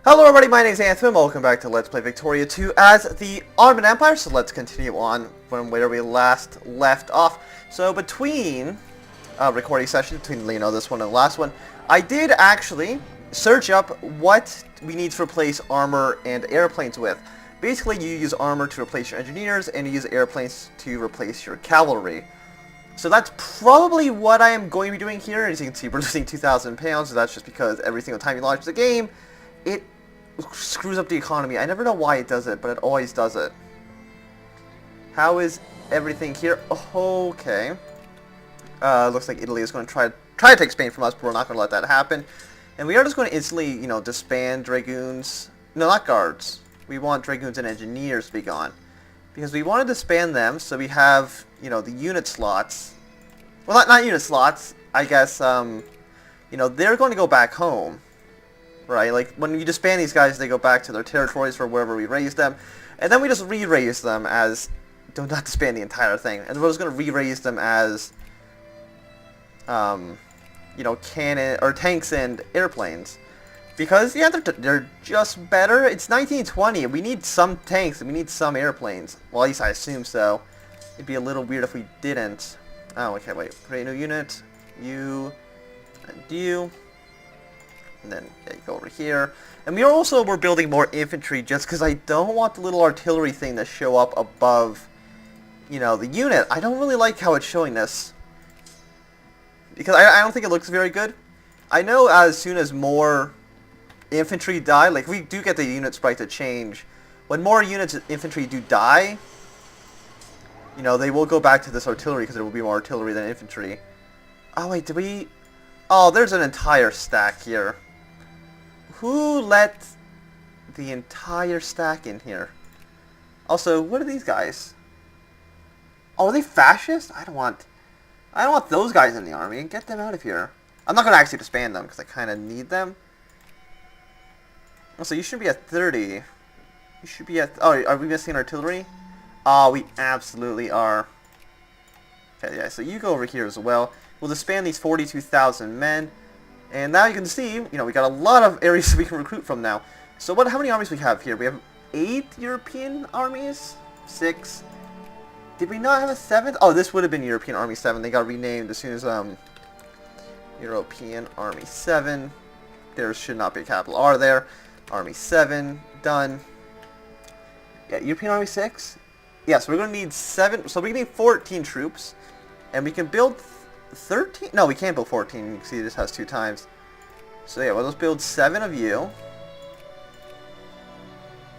Hello everybody, my name is Anthony, and welcome back to Let's Play Victoria 2 as the Ottoman Empire. So let's continue on from where we last left off. So between recording sessions, between this one and the last one, I did actually search up what we need to replace armor and airplanes with. Basically, you use armor to replace your engineers, and you use airplanes to replace your cavalry. So that's probably what I am going to be doing here. As you can see, we're losing 2,000 pounds, so that's just because every single time you launch the game, it screws up the economy. I never know why it does it, but it always does it. How is everything here? Okay. Looks like Italy is going to try to take Spain from us, but we're not going to let that happen. And we are just going to instantly, disband dragoons. No, not guards. We want dragoons and engineers to be gone. Because we want to disband them, so we have, the unit slots. Well, not unit slots. I guess, they're going to go back home. Right, like when you disband these guys, they go back to their territories for wherever we raised them, and then we just re-raise them as, don't not disband the entire thing, and we're just going to re-raise them as, cannon or tanks and airplanes, because yeah, they're just better. It's 1920, and we need some tanks and we need some airplanes. Well, at least I assume so. It'd be a little weird if we didn't. Oh, okay, wait. Create a new unit. You and you. And then you go over here. And we're building more infantry just because I don't want the little artillery thing to show up above, the unit. I don't really like how it's showing this. Because I don't think it looks very good. I know as soon as more infantry die, like we do get the unit sprite to change. When more units of infantry do die, they will go back to this artillery because there will be more artillery than infantry. Oh wait, did we... Oh, there's an entire stack here. Who let the entire stack in here? Also, what are these guys? Oh, are they fascist? I don't want those guys in the army. Get them out of here. I'm not going to actually disband them because I kind of need them. Also, you should be at 30. You should be at... Oh, are we missing artillery? Oh, we absolutely are. Okay, yeah, so you go over here as well. We'll disband these 42,000 men. And now you can see, we got a lot of areas we can recruit from now. So how many armies we have here? We have 8 European armies? 6. Did we not have a 7th? Oh, this would have been European Army 7. They got renamed as soon as, European Army 7. There should not be a capital R there. Army 7, done. Yeah, European Army 6? Yeah, so we're going to need 7, so we need 14 troops. And we can build 13? No, we can't build 14. You can see this has 2 times. So yeah, well, let's build 7 of you.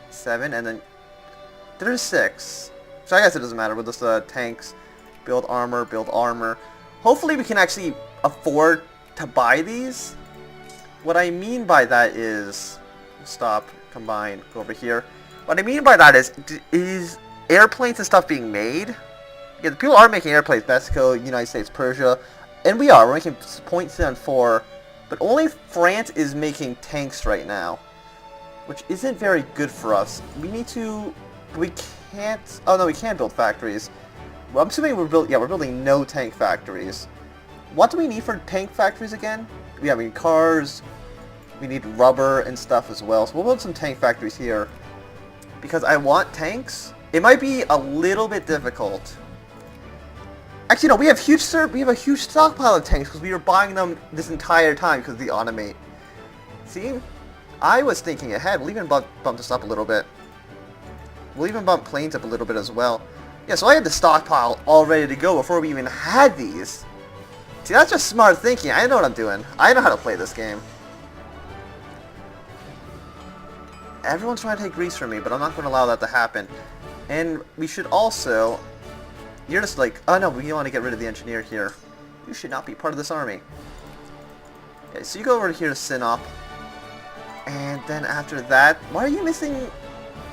7, and then there's 6. So I guess it doesn't matter. We'll just tanks, build armor, build armor. Hopefully we can actually afford to buy these. What I mean by that is, stop, combine, go over here. What I mean by that is airplanes and stuff being made? Yeah, the people are making airplanes, Mexico, United States, Persia, and we're making .74, but only France is making tanks right now, which isn't very good for us. We can't, oh no, we can build factories. Well, I'm assuming we're building no tank factories. What do we need for tank factories again? We need cars, we need rubber and stuff as well, so we'll build some tank factories here, because I want tanks. It might be a little bit difficult. Actually, no, we have a huge stockpile of tanks because we were buying them this entire time because of the automate. See? I was thinking ahead. We'll even bump this up a little bit. We'll even bump planes up a little bit as well. Yeah, so I had the stockpile all ready to go before we even had these. See, that's just smart thinking. I know what I'm doing. I know how to play this game. Everyone's trying to take Greece from me, but I'm not going to allow that to happen. And we should also... You're just like, oh no, we want to get rid of the engineer here. You should not be part of this army. Okay, so you go over here to Sinop. And then after that, why are you missing...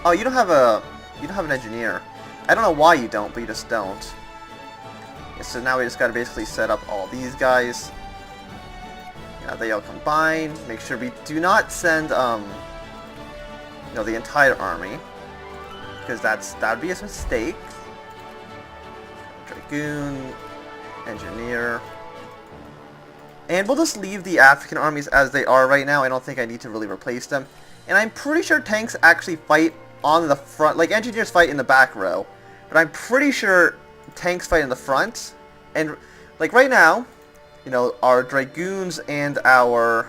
Oh, you don't have an engineer. I don't know why you don't, but you just don't. Okay, so now we just gotta basically set up all these guys. Yeah, they all combine. Make sure we do not send, the entire army. Because that'd be a mistake. Dragoon, engineer, and we'll just leave the African armies as they are right now. I don't think I need to really replace them. And I'm pretty sure tanks actually fight on the front, like engineers fight in the back row. But I'm pretty sure tanks fight in the front. And like right now, you know, our dragoons and our...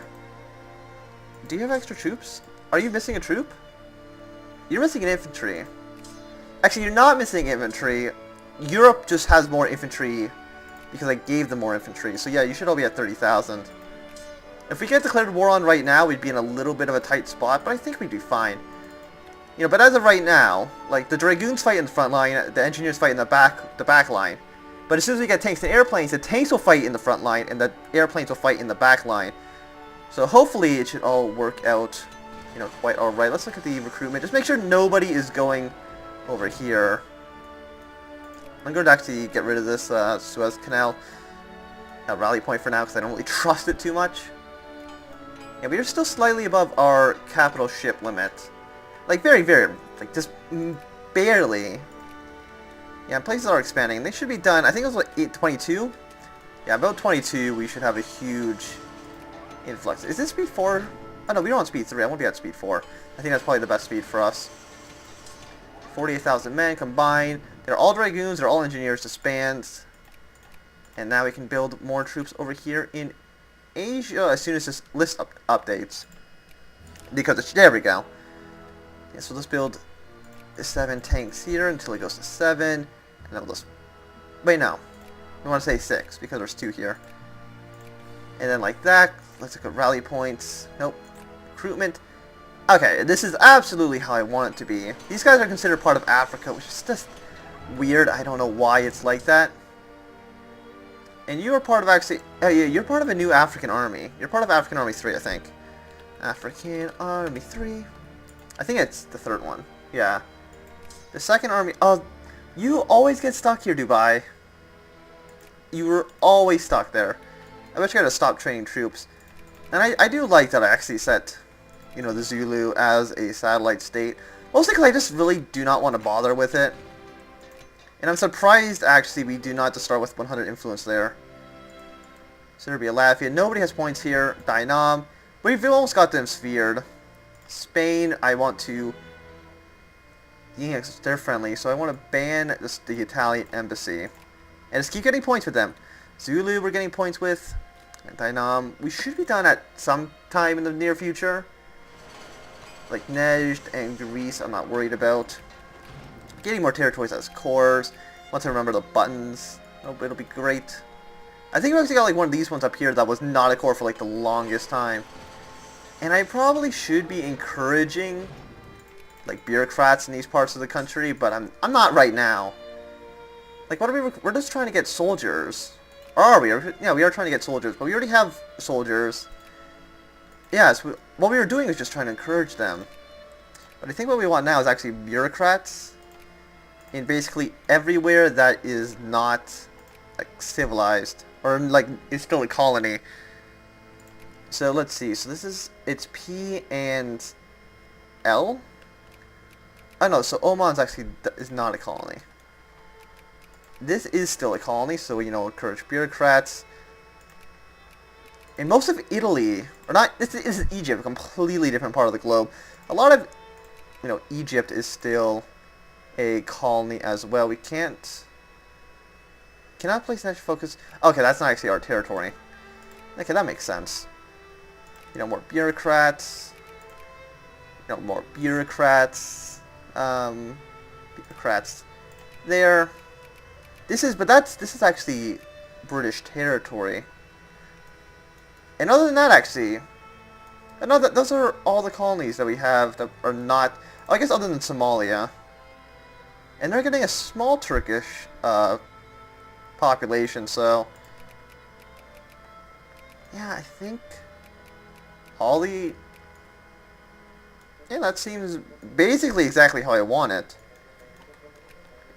Do you have extra troops? Are you missing a troop? You're missing an infantry. Actually, you're not missing infantry. Europe just has more infantry because I gave them more infantry. So yeah, you should all be at 30,000. If we get declared war on right now, we'd be in a little bit of a tight spot, but I think we'd be fine. You know, but as of right now, like the dragoons fight in the front line, the engineers fight in the back line. But as soon as we get tanks and airplanes, the tanks will fight in the front line, and the airplanes will fight in the back line. So hopefully it should all work out, you know, quite alright. Let's look at the recruitment. Just make sure nobody is going over here. I'm going to actually get rid of this Suez Canal rally point for now, because I don't really trust it too much. Yeah, we are still slightly above our capital ship limit. Like, very, very, like, just barely. Yeah, places are expanding. They should be done, I think it was like 822? Yeah, about 22, we should have a huge influx. Is this speed 4? Oh no, we don't want speed 3. I want to be at speed 4. I think that's probably the best speed for us. 48,000 men combined. They're all dragoons, they're all engineers, disbands. And now we can build more troops over here in Asia as soon as this list updates. Because it's, there we go. Yeah, so let's build 7 tanks here until it goes to 7. And then we'll just... Wait, no. We want to say 6 because there's 2 here. And then like that, let's look at rally points. Nope. Recruitment. Okay, this is absolutely how I want it to be. These guys are considered part of Africa, which is just weird. I don't know why it's like that. And you are part of actually... yeah, you're part of a new African army. You're part of African Army 3, I think. African Army 3. I think it's the 3rd one. Yeah. The 2nd army... Oh, you always get stuck here, Dubai. You were always stuck there. I bet you gotta stop training troops. And I do like that I actually set, you know, the Zulu as a satellite state. Mostly because I just really do not want to bother with it. And I'm surprised, actually, we do not just start with 100 influence there. Serbia, Latvia. Nobody has points here. Dynam. We've almost got them sphered. Spain, I want to... Yeah, they're friendly, so I want to ban the Italian embassy. And just keep getting points with them. Zulu, we're getting points with. And Dynam, we should be done at some time in the near future. Like Nejd and Greece, I'm not worried about. Getting more territories as cores. Once I remember the buttons, oh, it'll be great. I think we actually got like one of these ones up here that was not a core for like the longest time. And I probably should be encouraging like bureaucrats in these parts of the country, but I'm not right now. Like, what are we're just trying to get soldiers. Or are we? Yeah, we are trying to get soldiers, but we already have soldiers. Yeah, so what we were doing was just trying to encourage them. But I think what we want now is actually bureaucrats in basically everywhere that is not like civilized or like is still a colony. So let's see. So this is it's P and L. Oh no, so Oman's actually is not a colony. This is still a colony, so, you know, encourage bureaucrats. In most of Italy, or not, this is Egypt, a completely different part of the globe. A lot of, you know, Egypt is still a colony as well. We cannot place national focus. Okay, that's not actually our territory. Okay, that makes sense. You know, more bureaucrats. You know, more bureaucrats. Bureaucrats there. This is actually British territory. And other than that, actually, I know that those are all the colonies that we have that are not, I guess other than Somalia. And they're getting a small Turkish population, so yeah, I think all the, yeah, that seems basically exactly how I want it.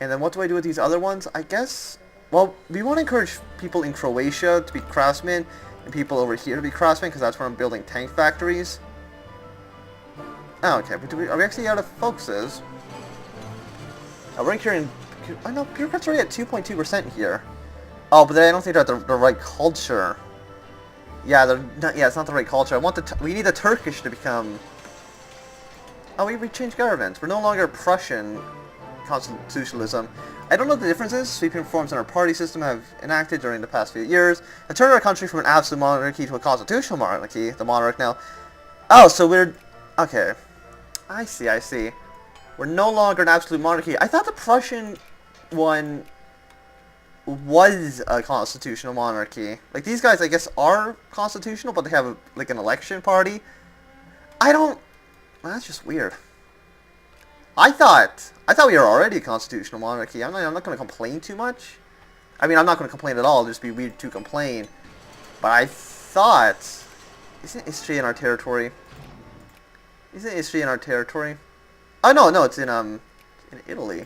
And then what do I do with these other ones? I guess, well, we want to encourage people in Croatia to be craftsmen and people over here to be craftsmen because that's where I'm building tank factories. Oh, okay, but are we actually out of focuses? Oh, we're incurring, I know, bureaucrats are already at 2.2% here. Oh, but I don't think they're at the right culture. Yeah, they're not, yeah, it's not the right culture. I want we need the Turkish to become Oh, we changed governments. We're no longer Prussian constitutionalism. I don't know what the differences sweeping reforms in our party system have enacted during the past few years. Have turned our country from an absolute monarchy to a constitutional monarchy. The monarch now. Oh, so we're... Okay. I see. We're no longer an absolute monarchy. I thought the Prussian one was a constitutional monarchy. Like, these guys, I guess, are constitutional, but they have, like, an election party. Well, that's just weird. I thought we were already a constitutional monarchy. I'm not going to complain too much. I mean, I'm not going to complain at all. It'll just be weird to complain. But I thought... Isn't Istria in our territory? Oh, no, it's in Italy.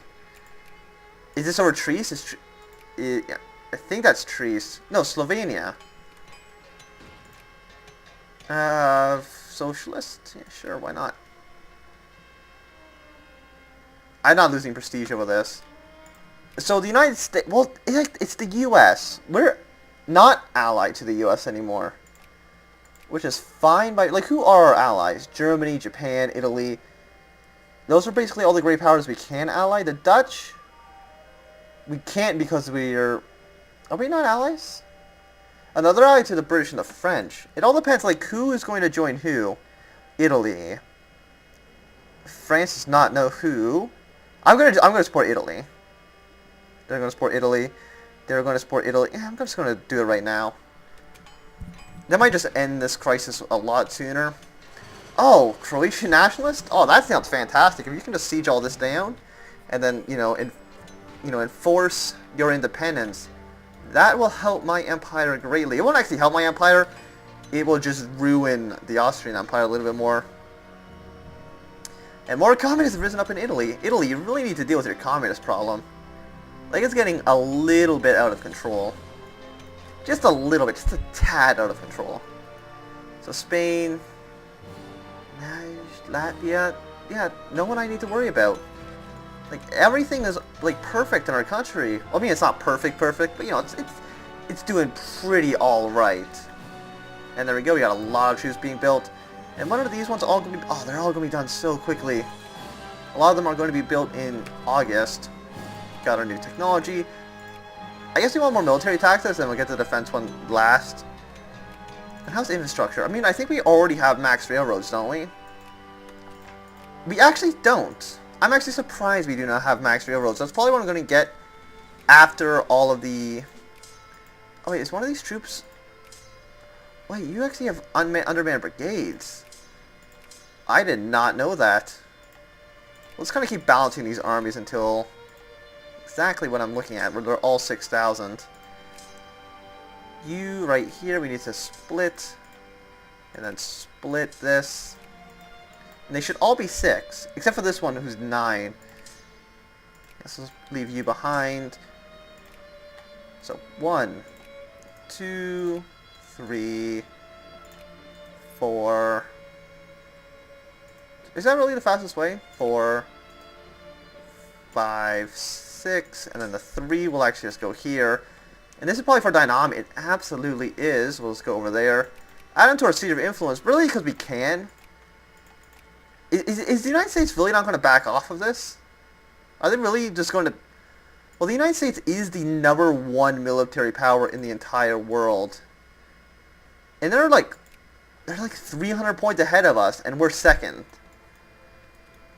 Is this over Trees? I think that's Trees. No, Slovenia. Socialist? Yeah, sure, why not? I'm not losing prestige over this. So the United States... Well, it's the U.S. We're not allied to the U.S. anymore. Which is fine by... Like, who are our allies? Germany, Japan, Italy. Those are basically all the great powers we can ally. The Dutch... We can't because we're... Are we not allies? Another ally to the British and the French. It all depends, like, who is going to join who. Italy. France does not know who. I'm gonna support Italy. They're gonna support Italy. They're gonna support Italy. Yeah, I'm just gonna do it right now. That might just end this crisis a lot sooner. Oh, Croatian nationalist? Oh, that sounds fantastic. If you can just siege all this down, and then enforce your independence, that will help my empire greatly. It won't actually help my empire. It will just ruin the Austrian Empire a little bit more. And more communists have risen up in Italy. Italy, you really need to deal with your communist problem. Like, it's getting a little bit out of control. Just a little bit, just a tad out of control. So Spain, Latvia, yeah, no one I need to worry about. Like, everything is, like, perfect in our country. Well, I mean, it's not perfect, but, you know, it's doing pretty alright. And there we go, we got a lot of troops being built. And when are these ones all going to be... Oh, they're all going to be done so quickly. A lot of them are going to be built in August. Got our new technology. I guess we want more military taxes, and we'll get the defense one last. And how's infrastructure? I mean, I think we already have max railroads, don't we? We actually don't. I'm actually surprised we do not have max railroads. That's probably what I'm going to get after all of the... Oh, wait, is one of these troops... Wait, you actually have undermanned brigades. I did not know that. Let's kind of keep balancing these armies until exactly what I'm looking at, where they're all 6,000. You right here, we need to split, and then split this. And they should all be 6, except for this one who's 9. Let's just leave you behind. So 1, 2, 3, 4. Is that really the fastest way? 4, 5, 6, and then the 3 will actually just go here. And this is probably for dynamic. It absolutely is. We'll just go over there. Add into our sphere of influence, really, because we can. Is the United States really not going to back off of this? Are they really just going to... Well, the United States is the #1 military power in the entire world. And they're like 300 points ahead of us, and we're second.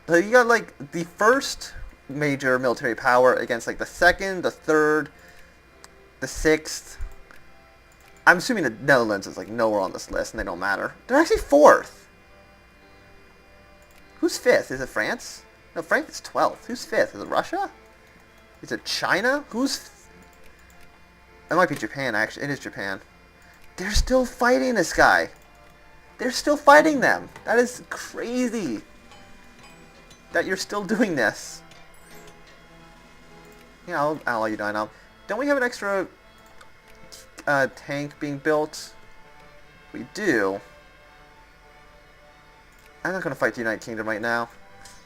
So you got like the first major military power against like the second, the third, the sixth. I'm assuming the Netherlands is like nowhere on this list, and they don't matter. They're actually 4th. Who's 5th? Is it France? No, France is 12th. Who's 5th? Is it Russia? Is it China? It might be Japan, actually. It is Japan. They're still fighting this guy. They're still fighting them. That is crazy. That you're still doing this. Yeah, I'll ally you now. Don't we have an extra tank being built? We do. I'm not going to fight the United Kingdom right now.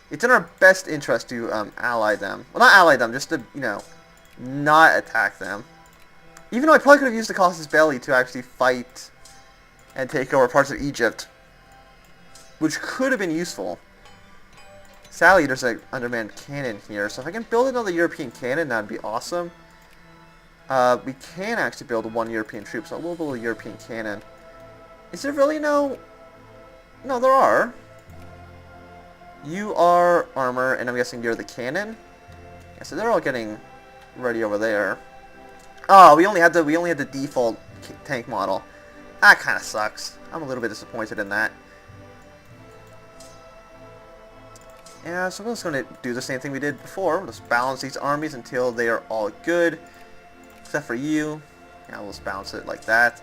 It's in our best interest to ally them. Well, not ally them, just to, you know, not attack them. Even though I probably could have used the casus belli to actually fight and take over parts of Egypt, which could have been useful. Sadly, there's an undermanned cannon here, so if I can build another European cannon, that'd be awesome. We can actually build one European troop, so we'll build a European cannon. Is there really no... No, there are. You are armor, and I'm guessing you're the cannon. Yeah, so they're all getting ready over there. Oh, we only had the default tank model. That kind of sucks. I'm a little bit disappointed in that. Yeah, so we're just going to do the same thing we did before. We'll just balance these armies until they are all good. Except for you. Yeah, we'll just balance it like that.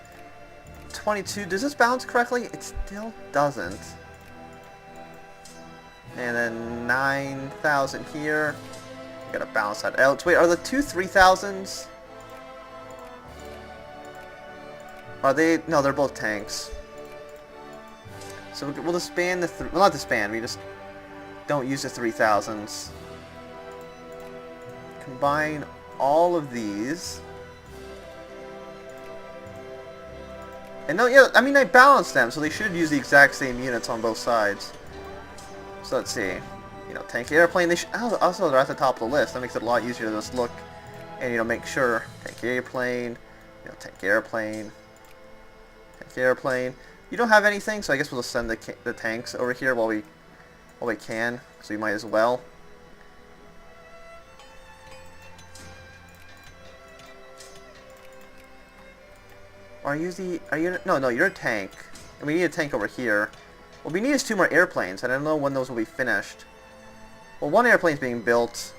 22. Does this balance correctly? It still doesn't. And then 9,000 here. We gotta balance that out. Wait, are the two 3,000s? Are they? No, they're both tanks. So we'll disband the... Well, not disband. We just don't use the 3,000s. Combine all of these. And no, yeah, I mean, I balanced them, so they should use the exact same units on both sides. So let's see. You know, tank airplane, they should... Also, they're at the top of the list. That makes it a lot easier to just look and, you know, make sure. Tank airplane, you know, tank airplane, tank airplane. You don't have anything, so I guess we'll just send the tanks over here while we can. So you might as well. Are you no, you're a tank. And we need a tank over here. What we need is 2 more airplanes. I don't know when those will be finished. Well, 1 airplane's being built.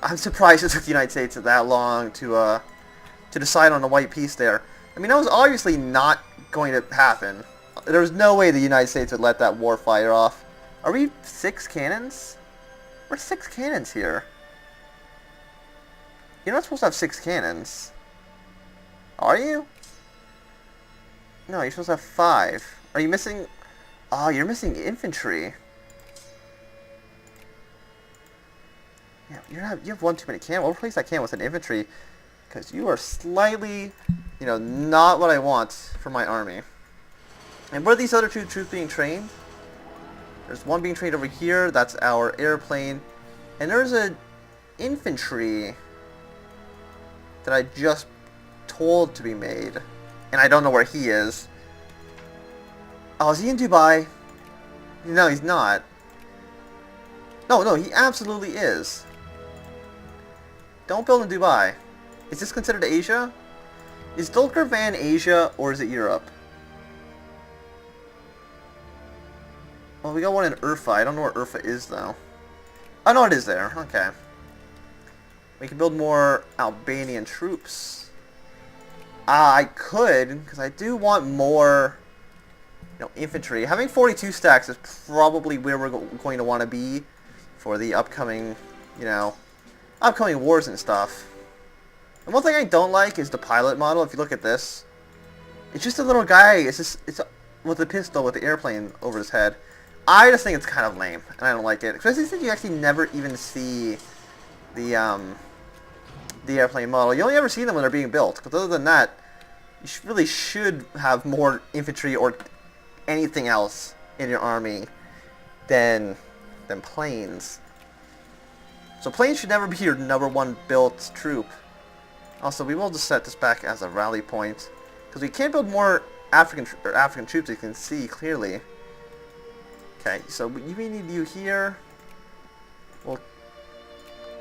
I'm surprised it took the United States that long to decide on a white piece there. I mean, that was obviously not going to happen. There was no way the United States would let that war fire off. Are we 6 cannons? We're 6 cannons here. You're not supposed to have 6 cannons. Are you? No, you're supposed to have 5. Are you missing... Oh, you're missing infantry. Yeah, you have one too many cannons. We'll replace that cannon with an infantry. Because you are slightly, you know, not what I want for my army. And where are these other 2 troops being trained? There's one being trained over here. That's our airplane. And there's an infantry that I just told to be made. And I don't know where he is. Oh, is he in Dubai? No, he's not. No, he absolutely is. Don't build in Dubai. Is this considered Asia? Is Dulker Van Asia, or is it Europe? Well, we got one in Urfa. I don't know where Urfa is, though. Oh, no, it is there. Okay. We can build more Albanian troops. I could, because I do want more, you know, infantry. Having 42 stacks is probably where we're going to want to be for the upcoming, you know, upcoming wars and stuff. And one thing I don't like is the pilot model. If you look at this, it's just a little guy. It's with a pistol with the airplane over his head. I just think it's kind of lame, and I don't like it. Especially since you actually never even see the airplane model. You only ever see them when they're being built. Because other than that, you really should have more infantry or anything else in your army than planes. So planes should never be your #1 built troop. Also, we will just set this back as a rally point because we can't build more African troops. You can see clearly. Okay, so we need you here. We'll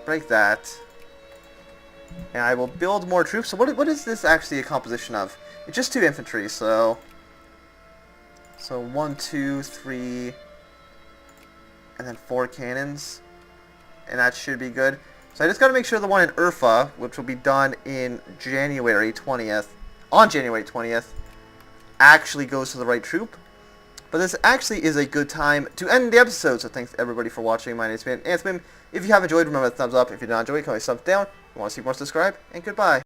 break that. And I will build more troops. So what is this actually a composition of? It's just 2 infantry, so 1, 2, 3, and then 4 cannons. And that should be good. So I just got to make sure the one in Urfa, which will be done in January 20th, actually goes to the right troop. But this actually is a good time to end the episode. So thanks everybody for watching. My name is Anthony. If you have enjoyed, remember to thumbs up. If you did not enjoy, comment thumbs down. If you want to see more, subscribe. And goodbye.